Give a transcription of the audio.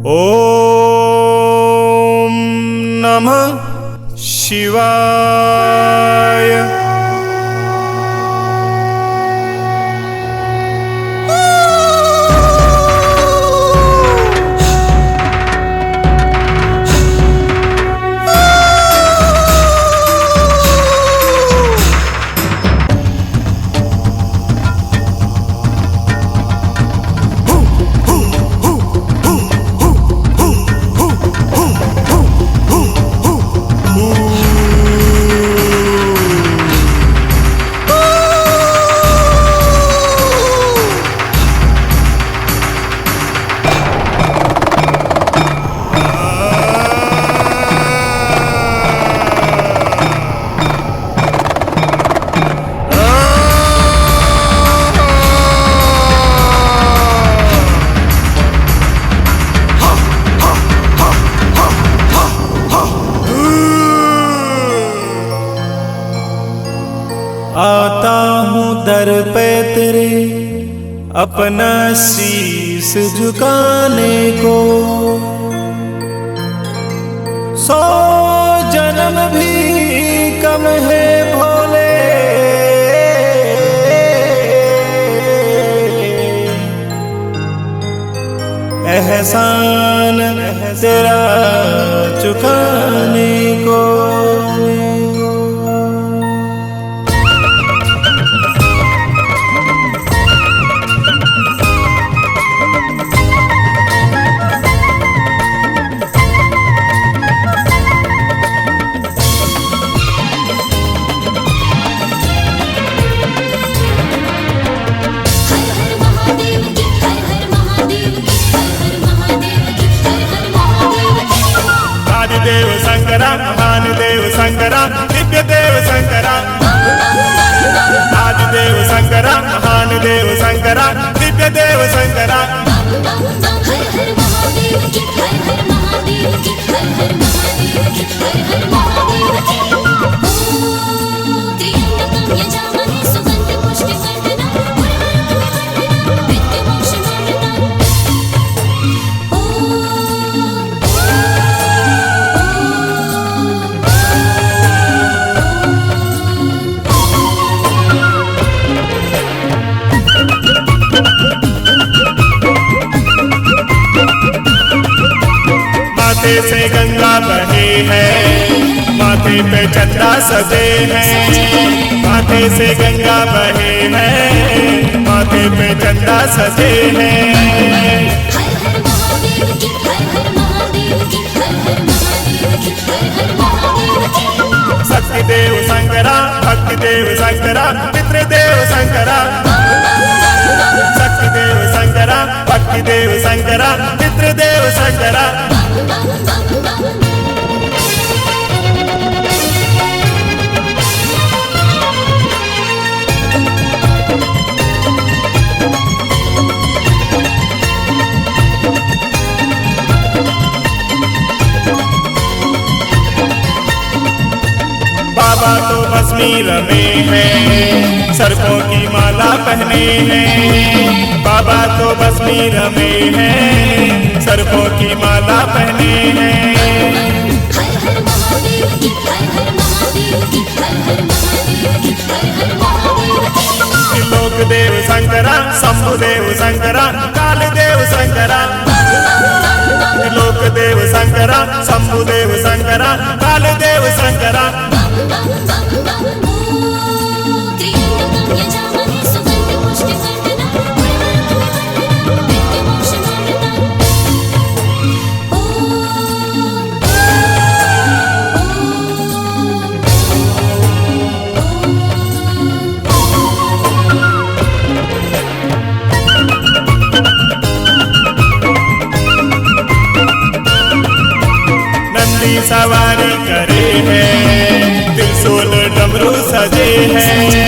ओम नमः शिवाय। आता हूँ दर पे तेरे अपना शीश झुकाने को, 100 जन्म भी कम है भोले, एहसान तेरा चुकाने को। देव शंकरा महान देव शंकरा दिव्य देव शंकरा, आदि देव शंकरा महान देव शंकरा दिव्य देव शंकरा। माथे से गंगा बहे है, माथे पे चंदा सजे है, माथे से गंगा बहे है, माथे पे चंदा सजे है। शक्ति देव शंकरा भक्ति देव शंकरा पितृदेव शंकरा, शक्ति देव शंकरा भक्ति देव शंकरा पितृदेव शंकरा। बाबा तो भस्मीर में है, सर्पों की माला पहने हैं, बाबा तो भस्मीर में है, सर्पों की माला पहने हैं। त्रिलोक देव शंकरा शंभु देव शंकरा काल देव शंकरा, त्रिलोक देव शंकरा शंभु देव शंकरा काल देव शंकरा। सवारी करे है, त्रिशूल डमरू सजे है,